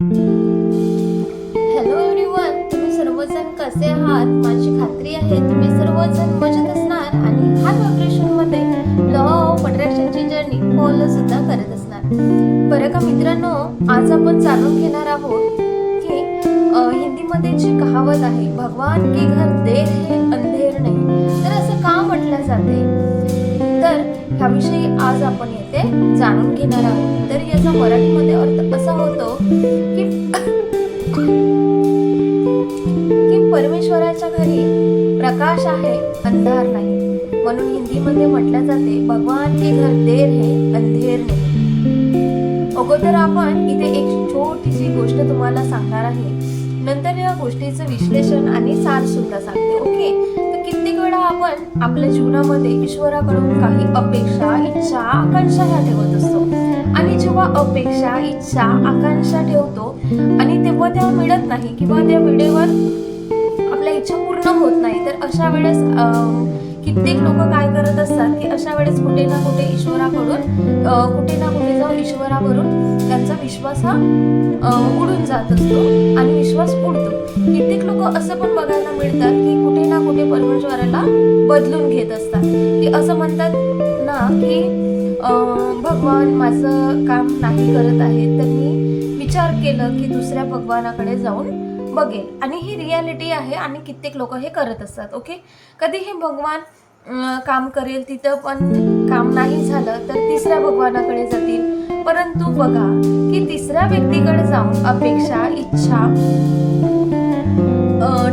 Hello everyone, तुम्ही सर्वजण कसे आहात? माझी खात्री आहे तुम्ही सर्वजण मजेत असणार आणि हार्ट व्हायब्रेशन मध्ये लॉ ऑफ अट्रॅक्शनची जर्नी फॉलो सुद्धा करत असणार. बरं का मित्रांनो, आज आपण जाणून घेणार आहोत की हिंदीमध्ये जी कहावत आहे, भगवान के घर देर है अंधेर नाही, तर असं का म्हटलं जाते? तर ह्याविषयी आज आपण येथे जाणून घेणार आहोत. तर याचा मराठीमध्ये अर्थ असा होतो की परमेश्वराच्या घरी प्रकाश आहे, अंधार नाही. म्हणून हिंदीमध्ये म्हटलं जाते, भगवान के घर देर है अंधेर नाही. अगोदर आपण इथे एक छोटीशी गोष्ट तुम्हाला सांगणार आहे, नंतर या गोष्टीचं विश्लेषण आणि सार सुद्धा सांगते. ओके, तर कित्येक वेळा आपण आपल्या जीवनामध्ये ईश्वराकडून काही अपेक्षा, इच्छा, आकांक्षा ह्या ठेवत असतो. आणि जेव्हा अपेक्षा, इच्छा, आकांक्षा ठेवतो आणि तेव्हा त्या मिळत नाही किंवा त्या वेळेवर आपल्या इच्छा पूर्ण होत नाही, तर अशा वेळेस कित्येक लोक काय करत असतात की अशा वेळेस कुठे ना कुठे ईश्वराकडून कुठे ना कुठे जाऊन ईश्वरावरून त्यांचा विश्वास हा उडून जात असतो आणि विश्वास उडतो. कित्येक लोक असं पण बघायला मिळतात की कुठे ना कुठे परमेश्वराला बदलून घेत असतात, की असं म्हणतात ना की भगवान माझं काम नाही करत आहे, तर मी विचार केलं की दुसऱ्या भगवानाकडे जाऊन बघेल. आणि ही रियालिटी आहे आणि कित्येक लोक हे करत असतात. ओके, कधीही भगवान काम करेल, तिथं पण काम नाही झालं तर तिसऱ्या भगवानाकडे जातील. परंतु बघा की तिसऱ्या व्यक्तीकडे जाऊन अपेक्षा, इच्छा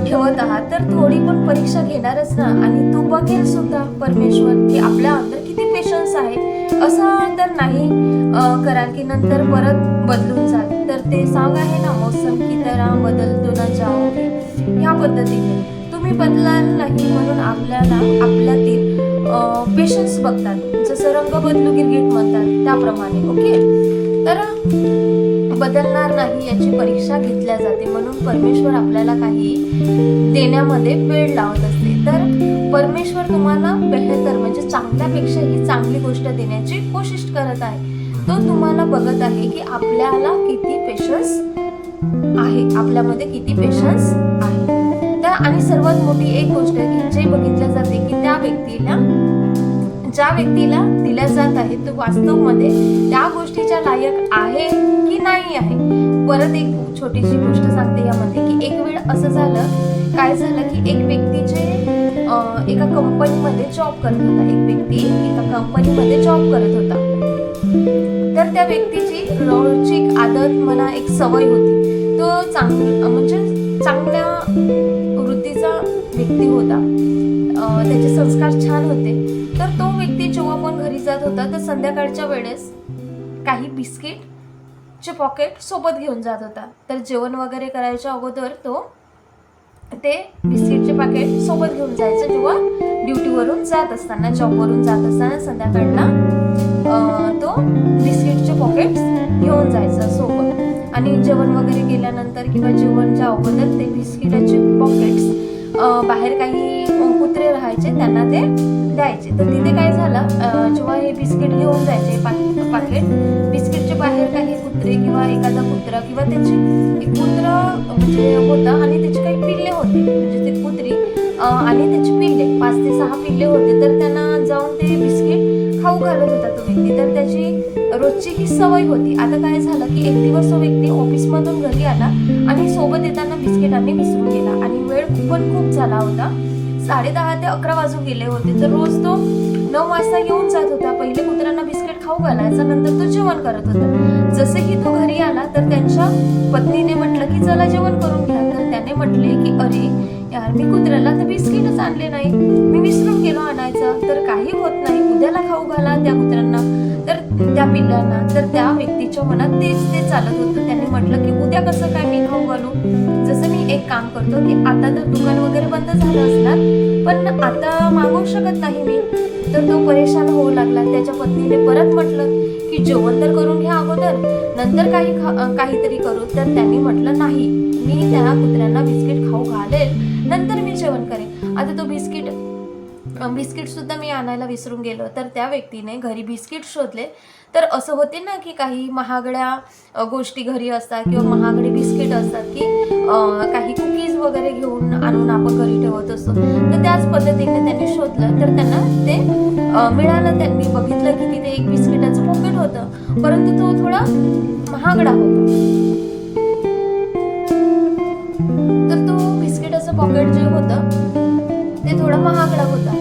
ठेवत आहात तर थोडी पण परीक्षा घेणारच ना. आणि तू बघेल सुद्धा परमेश्वर की आपल्या अंदर किती पेशन्स आहे. असं तर नाही कराल की नंतर परत बदलून जाल. तर ते सांग आहे ना, मौसम की तरह बदलतो ना जाओगे, ह्या पद्धतीने तुम्ही बदलाल नाही म्हणून आपल्याला आपल्यातील पेशन्स बघतात. जसं रंग बदलू गिरगिट म्हणतात त्याप्रमाणे. ओके, तर बदलणार नाही याची परीक्षा घेतल्या जाते. म्हणून परमेश्वर आपल्याला काही देण्यामध्ये वेळ लावत असते. तर परमेश्वर तुम्हाला बेहतर म्हणजे चांगल्यापेक्षा ही चांगली गोष्ट देण्याची कोशिश करत आहे. तो तुम्हाला बघत आहे की आपल्याला किती पेशन्स आहे, आपल्यामध्ये किती पेशन्स आहे. तर आणि सर्वात मोठी एक गोष्ट की जे बघितल्या जाते की त्या व्यक्तीला, ज्या व्यक्तीला दिल्या जात आहे तो वास्तवमध्ये त्या गोष्टीच्या लायक आहे की नाही आहे. परत एक छोटीशी गोष्ट सांगते यामध्ये की एक वेळ असं झालं, काय झालं की एक व्यक्तीचे एका कंपनीमध्ये जॉब करत होता. एक व्यक्ती एका कंपनीमध्ये जॉब करत होता. तर त्या व्यक्तीची रोजची आदत म्हणा, एक सवय होती. तो म्हणजे चांगल्या वृत्तीचा व्यक्ती होता. त्याचे संस्कार छान होते. तर तो व्यक्ती जेव्हा पण घरी जात होता तर संध्याकाळच्या वेळेस काही बिस्किटचे पॉकेट सोबत घेऊन जात होता. तर जेवण वगैरे करायच्या अगोदर तो ते बिस्किटचे पॅकेट सोबत घेऊन जायचं. जेव्हा ड्युटीवरून जात असताना, जॉबवरून जात असताना संध्याकाळला तो बिस्किटचे पॉकेट्स घेऊन जायचा सोबत. आणि जेवण वगैरे केल्यानंतर किंवा जेवणच्या अगोदर ते बिस्किटाचे पॉकेट्स बाहेर काही कुत्रे राहायचे त्यांना ते द्यायचे. तर तिथे काय झालं, जेव्हा हे बिस्किट घेऊन जायचे पाकिट, बिस्किटच्या बाहेर काही कुत्रे किंवा एखादा कुत्रा किंवा त्याची एक कुत्रा म्हणजे होता आणि त्याचे काही पिल्ले होते, म्हणजे ते कुत्री आणि त्याची पिल्ले 5 ते 6 पिल्ले होते. तर त्यांना जाऊन ते बिस्किट खाऊ घालत होता तो व्यक्ती. तर त्याची रोजची ही सवय होती. आता काय झालं की एक दिवस तो व्यक्ती ऑफिसमधून घरी आला आणि सोबत येताना बिस्किटांनी विसरून गेला. आणि वेळ पण खूप झाला होता, 10:30 ते 11 वाजून गेले होते. तर रोज तो 9 वाजता येऊन जात होता. पहिले कुत्र्यांना बिस्किट खाऊ घालायचा, नंतर तो जेवण करत होता. जसेही तो घरी आला तर त्यांच्या पत्नीने म्हटलं की चला जेवण करून घ्या. तर त्याने म्हटले की अरे यार, मी कुत्र्याला तर बिस्किटच आणले नाही, मी विसरून गेलो आणायचं. तर काही होत नाही, उद्याला खाऊ घाला त्या कुत्र्यांना, तर त्या पिल्लांना. तर त्या व्यक्तीच्या मनात ते चालत होतं. त्याने म्हटलं की उद्या कसं काय मी खाऊ घालू. जसं मी एक काम करतो की आता तर दुकान वगैरे बंद झालं असणार, पण आता मागवू शकत नाही मी. तर तो परेशान होऊ लागला. त्याच्या पत्नीने परत म्हटलं की जेवण तर करून घ्या अगोदर, नंतर काहीतरी करू. तर त्यांनी म्हटलं नाही, मी त्या कुत्र्यांना बिस्किट खाऊ घालेल, नंतर मी जेवण करेन. आता तो बिस्किट बिस्किट सुद्धा मी आणायला विसरून गेलो. तर त्या व्यक्तीने घरी बिस्किट शोधले. तर असं होते ना की काही महागड्या गोष्टी घरी असतात किंवा महागडे बिस्किट असतात की काही कुकीज वगैरे घेऊन आणून आपण घरी ठेवत असतो. तर त्याच पद्धतीने त्यांनी शोधलं, तर त्यांना ते मिळालं. त्यांनी बघितलं की तिथे एक बिस्किटाचं पॉकेट होतं, परंतु तो थोडा महागडा होता. तर तो बिस्किटाचं पॉकेट जे होतं ते थोडा महागडा होता.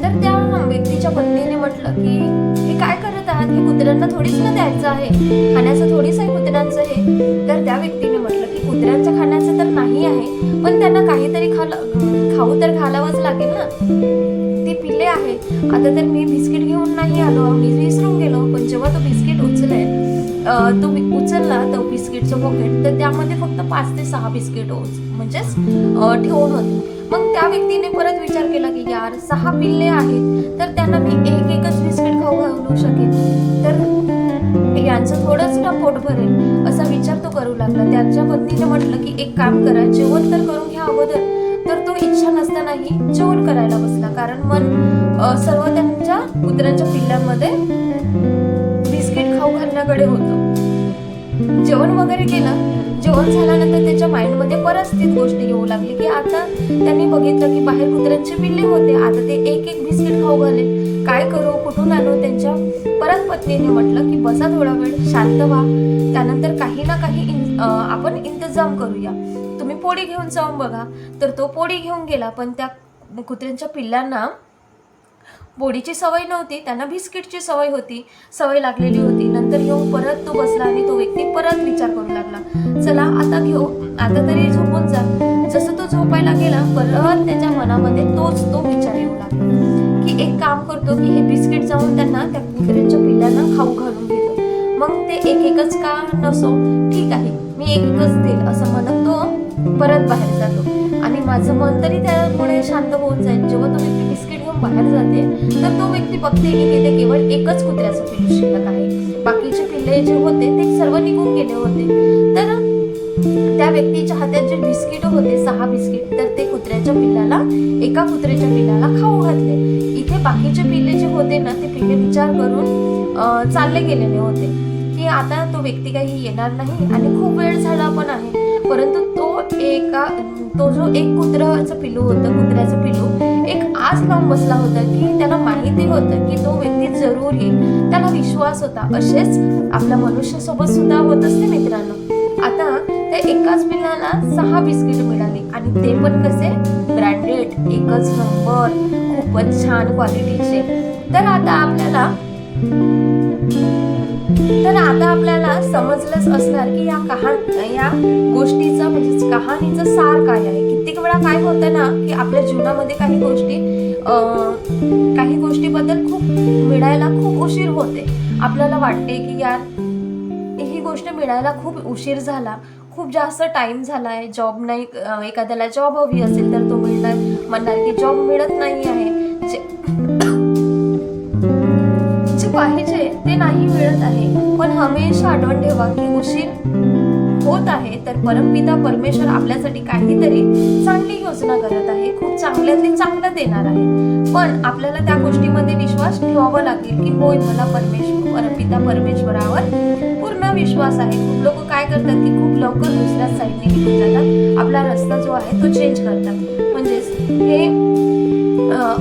तर त्या व्यक्तीच्या पत्नीने म्हटलं की हे काय करत आहात, हे कुत्र्यांना थोडीच ना द्यायचं आहे, खाण्याचं थोडीच आहे कुत्र्यांचं हे. तर त्या व्यक्तीने म्हटलं की कुत्र्यांचं खाण्याचं तर नाही आहे, पण त्यांना काहीतरी खाऊ तर घालावंच लागेल ना, ते पिल्ले आहे. आता तर मी बिस्किट घेऊन नाही आलो, मी विसरून गेलो. पण जेव्हा तो बिस्किट उचलला तो बिस्किटचं पॉकेट, तर त्यामध्ये फक्त 5 ते 6 बिस्किट म्हणजेच ठेवून होते. मग त्या व्यक्तीने परत विचार केला की यार 6 पिल्ले आहेत, तर त्यांना मी एकच बिस्किट खाऊ घालू शकेन, तर यांचं थोडंच ना पोट भरेल असा विचार तो करू लागला. त्याच्या पत्नीने म्हटलं की एक काम करा, जेवण तर करून घ्या अगोदर. तर तो इच्छा नसतानाही जेवण करायला बसला, कारण मन सर्व त्यांच्या कुत्र्यांच्या पिल्लांमध्ये बिस्किट खाऊ घालण्याकडे होतं. जेवण वगैरे केलं. जेवण झाल्यानंतर त्याच्या माइंडमध्ये परत तीच गोष्ट येऊ लागली की आता त्यांनी बघितलं की बाहेर कुत्र्यांचे पिल्ले होते, आता ते एक बिस्किट खाऊ घालेल, काय करू, कुठून आणू. त्यांच्या परत पत्नीने म्हटलं की बसा थोडा वेळ, शांत व्हा, त्यानंतर काही ना काही आपण इंतजाम करूया, तुम्ही पोळी घेऊन जाऊन बघा. तर तो पोळी घेऊन गेला, पण त्या कुत्र्यांच्या पिल्लांना पोळीची सवय नव्हती, त्यांना बिस्किटची सवय लागलेली होती. नंतर येऊन परत तो बसला आणि तो व्यक्ती परत विचार करू लागला, चला आता तरी झोपून जा. जसं तो झोपायला गेला, परत त्याच्या मनामध्ये तो विचार येऊ लागला की एक काम करतो की हे बिस्किट जाऊन त्यांना त्या कुत्र्यांच्या पिल्लांना खाऊ घालून घेतो. मग ते एकच का नसो, ठीक आहे, मी एकच देईल असं म्हणत तो परत बाहेर जातो. आणि माझं मन तरी त्यामुळे शांत होऊन जाईल. जेव्हा तो व्यक्ती बिस्किट घेऊन बाहेर जाते, तर तो व्यक्ती बघते की तिथे केवळ एकच कुत्र्याचं पिल्लू शिल्लक आहे. बाकीचे पिल्ले जे होते ते सर्व निघून गेले होते. तर त्या व्यक्तीच्या हातात जे बिस्किट होते 6 बिस्किट, तर ते एका कुत्र्याच्या पिल्लाला खाऊ घातले. इथे बाकीचे पिल्ले जे होते ना, ते पिल्ले विचार करून चालले गेलेले होते की आता तो व्यक्ती काही येणार नाही आणि खूप वेळ झाला पण आहे. परंतु तो जो एक कुत्र्याचं पिल्लू एक आस लावून बसला होता की त्याला माहिती होतं की तो व्यक्ती जरूर येईल, त्याला विश्वास होता. असेच आपल्या मनुष्यासोबत सुद्धा होत असते मित्रांनो. आता त्या एकाच पिल्लाला 6 बिस्किट मिळाली आणि ते पण कसे, ब्रँडेड, एकच नंबर, खूपच छान क्वालिटीचे. तर आता आपल्याला समजलंच असणार की या गोष्टीचा म्हणजे कहाणीचं सार काय आहे. कित्येक वेळा काय होतं ना की आपल्या जीवनामध्ये काही गोष्टीबद्दल मिळायला खूप उशीर होते. आपल्याला वाटते की यार ही गोष्ट मिळायला खूप उशीर झाला, खूप जास्त टाइम झालाय, जॉब नाही, एखाद्याला जॉब हवी असेल तर तो म्हणणार की जॉब मिळत नाही आहे, जे पाहिजे ते नाही मिळत आहे. पण हमेशा आठवण ठेवा की उशीर होत आहे तर परमपिता परमेश्वर आपल्यासाठी काहीतरी चांगली योजना करत आहे, खूप चांगल्यातली चांगलं देणार आहे. पण आपल्याला त्या गोष्टीमध्ये विश्वास ठेवावा लागेल की होय, मला परमपिता परमेश्वरावर पूर्ण विश्वास आहे. खूप लोक काय करतात की खूप लवकर दुसऱ्या साईडने निघून जातात, आपला रस्ता जो आहे तो चेंज करतात. म्हणजेच हे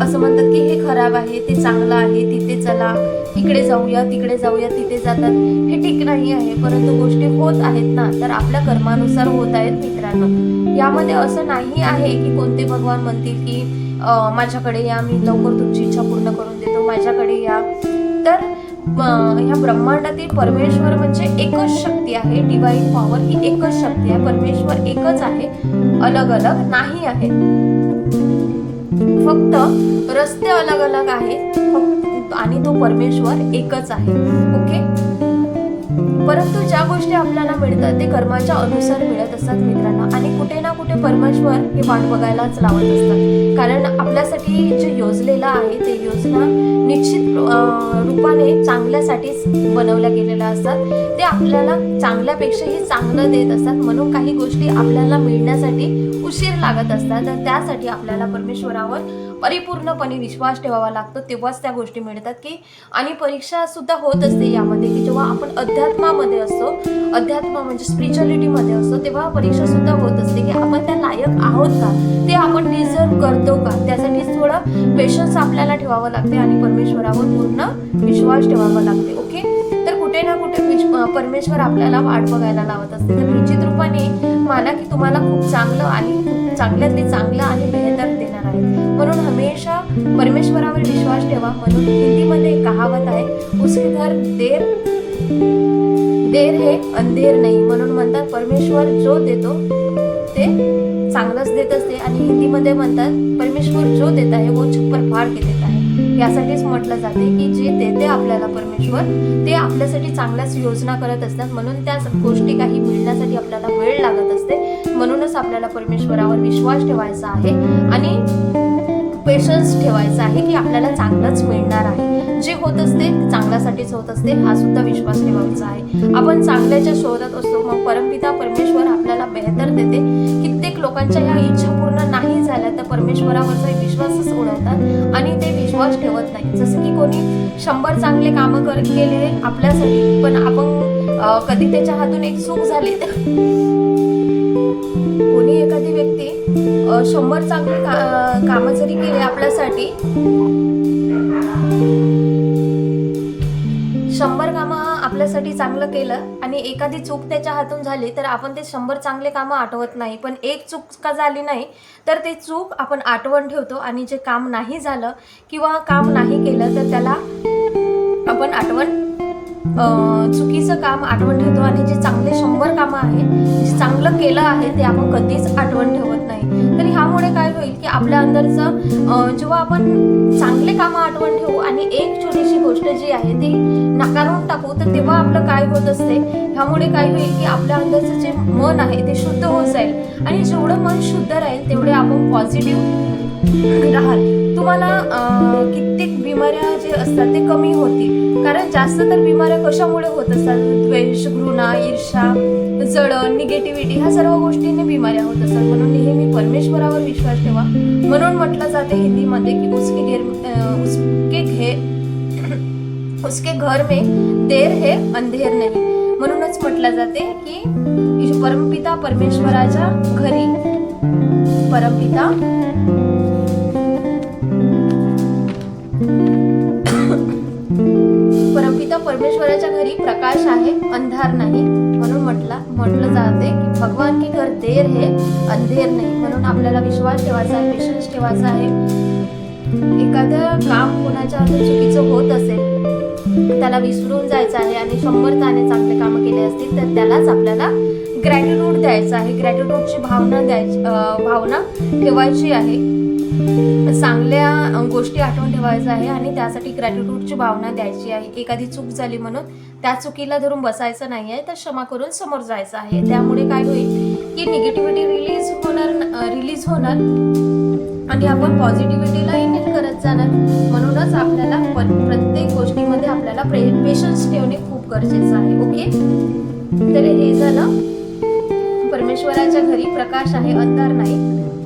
असं म्हणतात की हे खराब आहे, ते चांगलं आहे, तिथे चला, इकडे जाऊया, तिकडे जाऊया, तिथे जातात, हे ठीक नाही आहे. परंतु गोष्टी होत आहेत ना, तर आपल्या कर्मानुसार होत आहेत मित्रांनो. यामध्ये असं नाही आहे की कोणते भगवान म्हणतील की माझ्याकडे या, मी लवकर तुमची इच्छा पूर्ण करून देतो, माझ्याकडे या. तर ह्या ब्रह्मांडातील परमेश्वर म्हणजे एकच शक्ती आहे. डिवाइन पॉवर ही एकच शक्ती आहे. परमेश्वर एकच आहे, अलग अलग नाही आहे. फक्त रस्ते अलग अलग आहेत आणि तो परमेश्वर एकच आहे. ओके. परंतु ज्या गोष्टी आपल्याला मिळतात ते कर्माच्या अनुसार मिळत असतात मित्रांनो. आणि कुठे ना कुठे परमेश्वर हे वाट बघायलाच लावत असतात, कारण आपल्यासाठी जे योजलेलं आहे ते योजना निश्चित रूपाने चांगल्यासाठीच बनवल्या गेलेल्या असतात. ते आपल्याला चांगल्यापेक्षाही चांगलं देत असतात. म्हणून काही गोष्टी आपल्याला मिळण्यासाठी उशीर लागत असतात. तर त्यासाठी आपल्याला परमेश्वरावर परिपूर्णपणे विश्वास ठेवावा लागतो, तेव्हाच त्या गोष्टी मिळतात की. आणि परीक्षा सुद्धा होत असते यामध्ये की जेव्हा आपण अध्यात्मामध्ये असतो, अध्यात्म म्हणजे स्पिरिच्युअलिटीमध्ये असतो, तेव्हा परीक्षा सुद्धा होत असते की आपण त्या लायक आहोत का, ते आपण डिझर्व करतो का. त्यासाठी थोडं पेशन्स आपल्याला ठेवावं लागते आणि परमेश्वरावर पूर्ण विश्वास ठेवावा लागते. ओके, तर कुठे ना कुठे परमेश्वर आपल्याला वाट बघायला लावत असते. तर निश्चित रूपाने माना की तुम्हाला खूप चांगलं आणि खूप चांगल्यातले चांगलं आणि बेहतर देणार आहे. म्हणून हमेशा परमेश्वरावर विश्वास ठेवा. म्हणून हिंदीमध्ये कहावत आहे, उसके घर देर है अंधेर नाही. म्हणून म्हणतात परमेश्वर जो देतो ते चांगलंच देत असते. आणि हिंदीमध्ये म्हणतात परमेश्वर जो देत आहे वो छप्पर फाड़ के देत आहे. यासाठीच म्हटलं जाते की जे देते आपल्याला परमेश्वर ते आपल्यासाठी चांगल्याच योजना करत असतात. म्हणून त्या गोष्टी काही मिळण्यासाठी आपल्याला वेळ लागत असते. म्हणूनच आपल्याला परमेश्वरावर विश्वास ठेवायचा आहे आणि पेशन्स ठेवायचा आहे की आपल्याला चांगलंच मिळणार आहे. जे होत असते चांगल्यासाठीच होत असते, हा सुद्धा विश्वास ठेवायचा आहे. आपण चांगल्याच्या शोधात असतो, मग परमपिता परमेश्वर आपल्याला बेहतर देते. कित्येक लोकांच्या ह्या इच्छा पूर्ण नाही झाल्या तर परमेश्वरावरचा विश्वासच उडवतात आणि ते विश्वास ठेवत नाही. जसं की कोणी 100 चांगले कामं केले आपल्यासाठी, पण आपण कधी त्याच्या हातून एक चूक झाली, कोणी एखादी व्यक्ती 100 चांगले कामं जरी केले आपल्यासाठी, 100 कामं आपल्यासाठी चांगलं केलं आणि एखादी चूक त्याच्या हातून झाली तर आपण ते 100 चांगले कामं आठवत नाही. पण एक चूक का झाली नाही तर ते चूक आपण आठवण ठेवतो आणि जे काम नाही झालं किंवा काम नाही केलं तर त्याला आपण चुकीचं काम आठवण ठेवतो. आणि जे चांगले 100 कामं आहे, जे चांगलं केलं आहे ते आपण कधीच आठवण ठेवत नाही. तर ह्यामुळे काय होईल की आपल्या अंदरचं जेव्हा आपण चांगले कामं आठवण ठेवू आणि एक छोटीशी गोष्ट जी आहे ती नाकारून टाकू, तर तेव्हा आपलं काय होत असते, ह्यामुळे काय होईल की आपल्या अंदरचं जे मन आहे ते शुद्ध होत जाईल. आणि जेवढं मन शुद्ध राहील तेवढे आपण पॉझिटिव्ह राहाल. तुम्हाला कित्येक बिमाऱ्या जे असतात ते कमी होतील. कारण जास्त तर बिमाऱ्या कशामुळे होत असतात, द्वेष, घृणा, ईर्ष्या, जळण, निगेटिव्हिटी, ह्या सर्व गोष्टींनी बिमाऱ्या होत असतात. म्हणून नेहमी परमेश्वरावर विश्वास ठेवा. म्हणून म्हटलं जाते हिंदीमध्ये की उसके घर में देर है अंधेर नाही. म्हणूनच म्हटलं जाते की परमपिता परमेश्वराच्या घरी, परमपिता परमेश्वराच्या घरी प्रकाश आहे, अंधार नाही. म्हणून म्हटलं जाते की भगवान की घर देर है अंधेर नाही. म्हणून आपल्याला विश्वास ठेवायचा आहे, पेशन्स ठेवायचा आहे. एखादं काम कोणाच्या हातून चुकीचं होत असेल त्याला विसरून जायचं आहे आणि 100 त्याने चांगले कामं केले असतील तर त्यालाच आपल्याला ग्रॅटिट्यूड द्यायचं आहे. ग्रॅटिट्यूडची भावना ठेवायची आहे. चांगल्या गोष्टी आठवण ठेवायचं आहे आणि त्यासाठी ग्रॅटिट्यूडची भावना द्यायची आहे. एखादी चूक झाली म्हणून त्या चुकीला धरून बसायचं नाही आहे, तर क्षमा करून समोर जायचं आहे. त्यामुळे काय होईल की निगेटिव्हिटी रिलीज होणार आणि आपण पॉझिटिव्हिटीला इनहेल करत जाणार. म्हणूनच आपल्याला प्रत्येक गोष्टीमध्ये आपल्याला पेशन्स ठेवणे खूप गरजेचं आहे. ओके, तर हे झालं परमेश्वराच्या घरी प्रकाश आहे, अंधार नाही.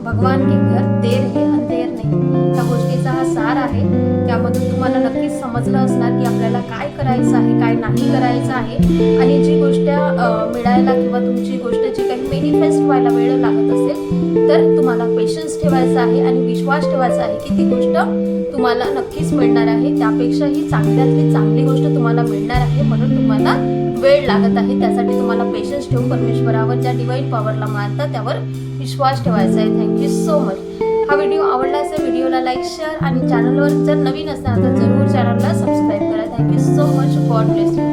भगवान के घर देर है अंधेर नाही. त्या गोष्टीचा हा सार आहे. त्यामधून तुम्हाला नक्कीच समजलं असणार की आपल्याला काय करायचं आहे, काय नाही करायचं आहे. आणि जी गोष्ट मिळायला किंवा तुमची गोष्ट जी काही मॅनिफेस्ट व्हायला वेळ लागत असेल तर तुम्हाला पेशन्स ठेवायचा आहे आणि विश्वास ठेवायचा आहे की ती गोष्ट तुम्हाला नक्कीच मिळणार आहे. त्यापेक्षाही चांगल्यातली चांगली गोष्ट तुम्हाला मिळणार आहे. म्हणून तुम्हाला वेळ लागत आहे. त्यासाठी तुम्हाला पेशन्स ठेवून परमेश्वरावर, ज्या डिवाइन पॉवरला मानता त्यावर विश्वास ठेवायचा आहे. Thank you so much. हा व्हिडिओ आवडला असेल व्हिडिओला लाईक, शेअर आणि चॅनलवर जर नवीन असाल तर जरूर चॅनलला सबस्क्राईब करा. Thank you so much. God bless you.